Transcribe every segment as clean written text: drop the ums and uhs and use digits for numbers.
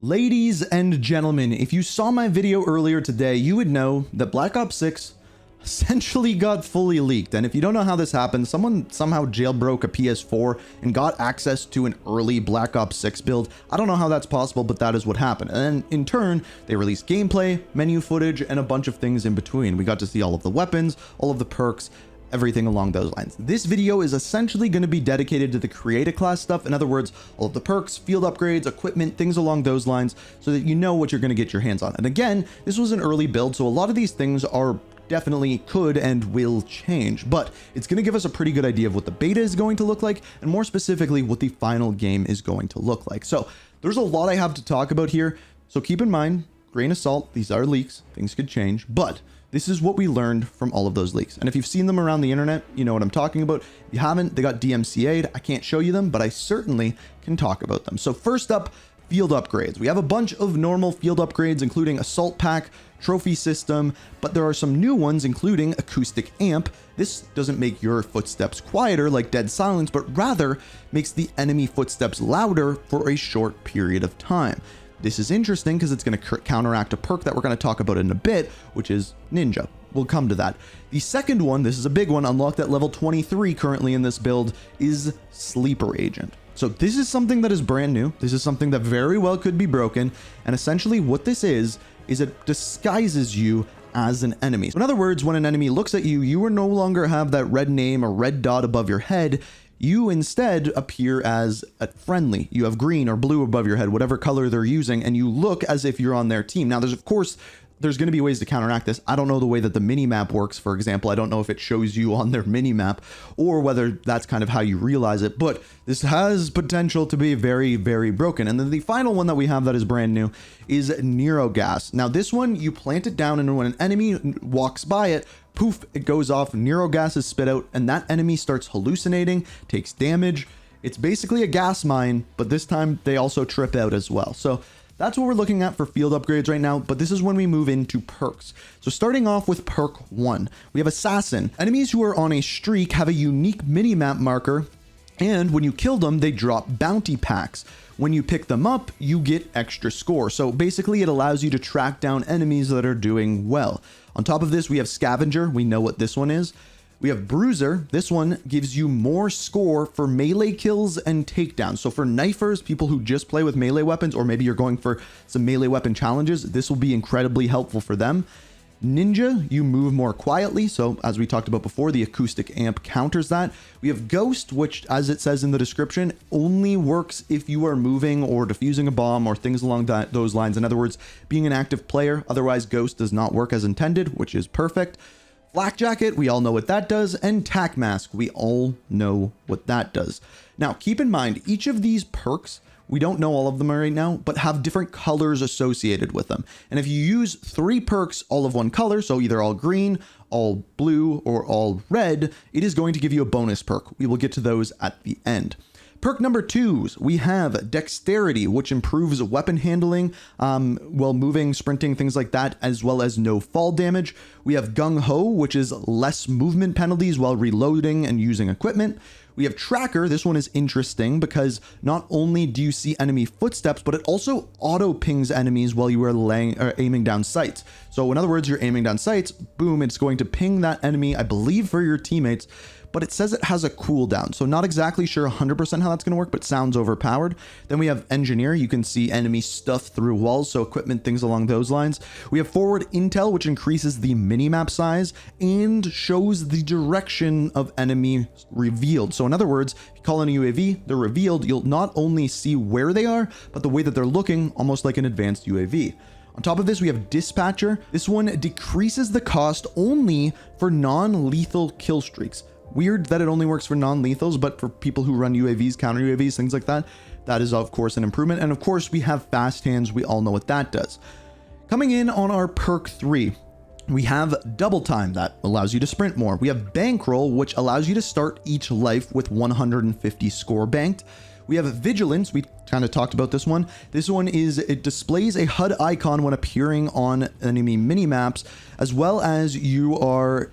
Ladies and gentlemen, if you saw my video earlier today, you would know that Black Ops 6 essentially got fully leaked. And if you don't know how this happened, someone somehow jailbroke a PS4 and got access to an early Black Ops 6 build. I don't know how that's possible, but that is what happened. And then in turn, they released gameplay, menu footage, and a bunch of things in between. We got to see all of the weapons, all of the perks, everything along those lines. This video is essentially going to be dedicated to the creator class stuff. In other words, all of the perks, field upgrades, equipment, things along those lines, so that you know what you're going to get your hands on. And again, this was an early build, so a lot of these things are definitely could and will change, but it's going to give us a pretty good idea of what the beta is going to look like, and more specifically, what the final game is going to look like. So there's a lot I have to talk about here, so keep in mind, grain of salt, these are leaks, things could change, but this is what we learned from all of those leaks. And if you've seen them around the internet, you know what I'm talking about. If you haven't, they got DMCA'd. I can't show you them, but I certainly can talk about them. So first up, field upgrades. We have a bunch of normal field upgrades, including assault pack, trophy system, but there are some new ones, including acoustic amp. This doesn't make your footsteps quieter like dead silence, but rather makes the enemy footsteps louder for a short period of time. This is interesting because it's going to counteract a perk that we're going to talk about in a bit, which is Ninja. We'll come to that. The second one, this is a big one, unlocked at level 23 currently in this build, is Sleeper Agent. So this is something that is brand new. This is something that very well could be broken. And essentially what this is it disguises you as an enemy. So in other words, when an enemy looks at you, you will no longer have that red name or red dot above your head. You instead appear as a friendly. You have green or blue above your head, whatever color they're using, and you look as if you're on their team. Now, there's going to be ways to counteract this. I don't know the way that the mini-map works, for example. I don't know if it shows you on their mini-map or whether that's kind of how you realize it, but this has potential to be very, very broken. And then the final one that we have that is brand new is Neurogas. Now, this one, you plant it down, and when an enemy walks by it, poof, it goes off, neurogas is spit out, and that enemy starts hallucinating, takes damage. It's basically a gas mine, but this time they also trip out as well. So that's what we're looking at for field upgrades right now, but this is when we move into perks. So starting off with perk 1, we have Assassin. Enemies who are on a streak have a unique minimap marker, and when you kill them, they drop bounty packs. When you pick them up, you get extra score. So basically it allows you to track down enemies that are doing well. On top of this, we have Scavenger. We know what this one is. We have Bruiser. This one gives you more score for melee kills and takedowns. So for knifers, people who just play with melee weapons, or maybe you're going for some melee weapon challenges, this will be incredibly helpful for them. Ninja, you move more quietly. So as we talked about before, the acoustic amp counters that. We have Ghost, which, as it says in the description, only works if you are moving or defusing a bomb or things along those lines. In other words, being an active player. Otherwise, Ghost does not work as intended, which is perfect. Flak Jacket, we all know what that does. And Tac Mask, we all know what that does. Now, keep in mind, each of these perks, we don't know all of them right now, but have different colors associated with them. And if you use 3 perks all of one color, so either all green, all blue, or all red, it is going to give you a bonus perk. We will get to those at the end. Perk number 2, we have Dexterity, which improves weapon handling while moving, sprinting, things like that, as well as no fall damage. We have Gung Ho, which is less movement penalties while reloading and using equipment. We have Tracker. This one is interesting because not only do you see enemy footsteps, but it also auto pings enemies while you are aiming down sights. So in other words, you're aiming down sights, boom, it's going to ping that enemy, I believe for your teammates, but it says it has a cooldown. So not exactly sure 100% how that's going to work, but sounds overpowered. Then we have Engineer. You can see enemy stuff through walls, so equipment, things along those lines. We have Forward Intel, which increases the minimap size and shows the direction of enemy revealed. So in other words, if you call in a UAV, they're revealed. You'll not only see where they are, but the way that they're looking, almost like an advanced UAV. On top of this, we have Dispatcher. This one decreases the cost only for non-lethal kill streaks. Weird that it only works for non-lethals, but for people who run UAVs, counter UAVs, things like that, that is of course an improvement. And of course we have Fast Hands. We all know what that does. Coming in on our perk 3, we have Double Time. That allows you to sprint more. We have Bankroll, which allows you to start each life with 150 score banked. We have Vigilance. We kind of talked about this one. This one is, it displays a HUD icon when appearing on enemy mini-maps, as well as you are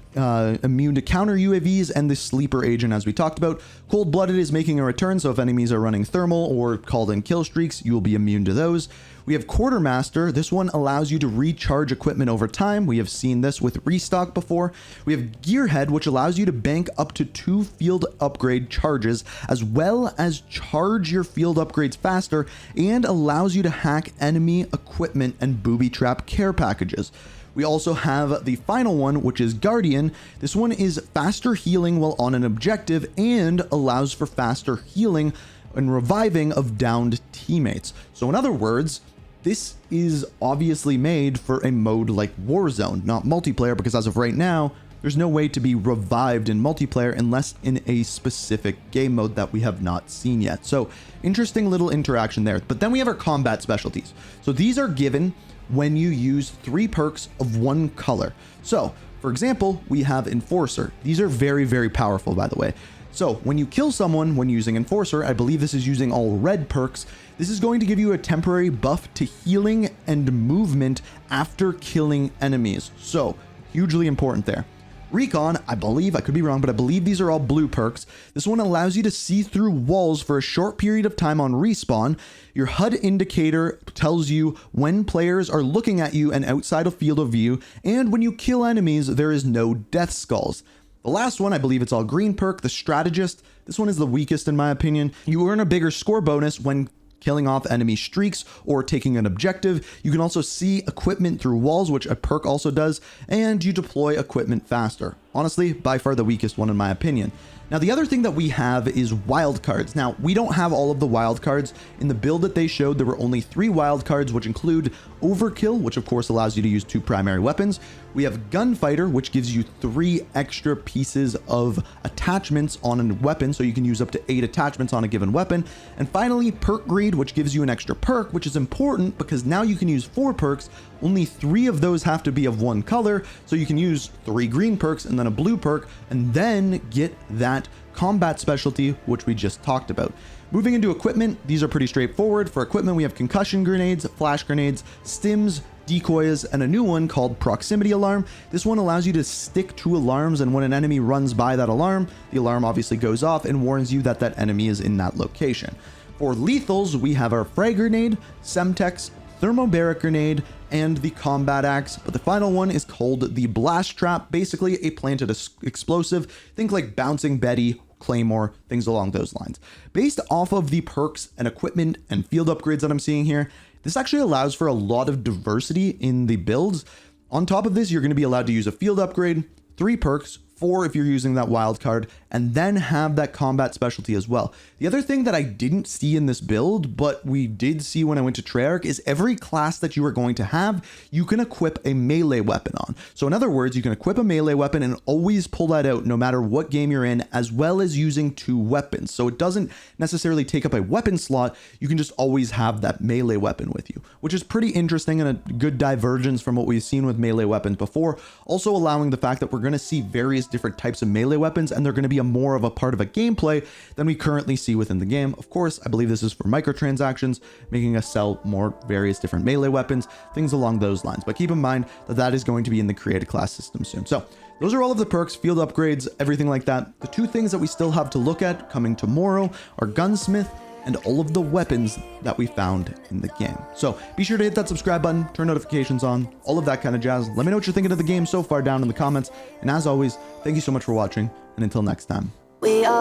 immune to counter UAVs and the sleeper agent, as we talked about. Cold-blooded is making a return, so if enemies are running thermal or called in kill streaks, you will be immune to those. We have Quartermaster. This one allows you to recharge equipment over time. We have seen this with Restock before. We have Gearhead, which allows you to bank up to 2 field upgrade charges, as well as charge your field upgrades faster, and allows you to hack enemy equipment and booby trap care packages. We also have the final one, which is Guardian. This one is faster healing while on an objective and allows for faster healing and reviving of downed teammates. So in other words, this is obviously made for a mode like Warzone, not multiplayer, because as of right now, there's no way to be revived in multiplayer unless in a specific game mode that we have not seen yet. So interesting little interaction there. But then we have our combat specialties. So these are given when you use 3 perks of one color. So for example, we have Enforcer. These are very, very powerful, by the way. So when you kill someone when using Enforcer, I believe this is using all red perks, this is going to give you a temporary buff to healing and movement after killing enemies. So hugely important there. Recon, I believe, I could be wrong, but I believe these are all blue perks. This one allows you to see through walls for a short period of time on respawn. Your HUD indicator tells you when players are looking at you and outside of field of view, and when you kill enemies, there is no death skulls. The last one, I believe it's all green perk, the Strategist. This one is the weakest in my opinion. You earn a bigger score bonus when killing off enemy streaks or taking an objective. You can also see equipment through walls, which a perk also does, and you deploy equipment faster. Honestly, by far the weakest one in my opinion. Now, the other thing that we have is Wildcards. Now, we don't have all of the Wildcards. In the build that they showed, there were only 3 Wildcards, which include Overkill, which of course allows you to use 2 primary weapons. We have Gunfighter, which gives you 3 extra pieces of attachments on a weapon, so you can use up to 8 attachments on a given weapon. And finally, Perk Greed, which gives you an extra perk, which is important because now you can use 4 perks. Only 3 of those have to be of one color, so you can use 3 green perks and then a blue perk, and then get that combat specialty, which we just talked about. Moving into equipment, these are pretty straightforward. For equipment, we have concussion grenades, flash grenades, stims, decoys, and a new one called proximity alarm. This one allows you to stick to alarms, and when an enemy runs by that alarm, the alarm obviously goes off and warns you that that enemy is in that location. For lethals, we have our frag grenade, Semtex, thermobaric grenade, and the combat axe, but the final one is called the blast trap, basically a planted explosive. Think like bouncing Betty, Claymore, things along those lines. Based off of the perks and equipment and field upgrades that I'm seeing here, this actually allows for a lot of diversity in the builds. On top of this, you're going to be allowed to use a field upgrade, 3 perks, 4 if you're using that wild card, and then have that combat specialty as well. The other thing that I didn't see in this build, but we did see when I went to Treyarch, is every class that you are going to have, you can equip a melee weapon on. So in other words, you can equip a melee weapon and always pull that out no matter what game you're in, as well as using 2 weapons. So it doesn't necessarily take up a weapon slot, you can just always have that melee weapon with you, which is pretty interesting and a good divergence from what we've seen with melee weapons before. Also allowing the fact that we're going to see various different types of melee weapons, and they're going to be more of a part of a gameplay than we currently see within the game. Of course, I believe this is for microtransactions, making us sell more various different melee weapons, things along those lines. But keep in mind that that is going to be in the created class system soon. So those are all of the perks, field upgrades, everything like that. The 2 things that we still have to look at coming tomorrow are Gunsmith and all of the weapons that we found in the game. So be sure to hit that subscribe button, turn notifications on, all of that kind of jazz. Let me know what you're thinking of the game so far down in the comments. And as always, thank you so much for watching, and until next time. We are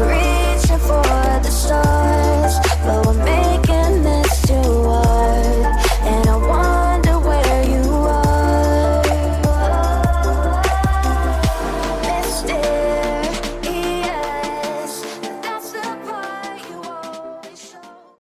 reaching for the stars, but we're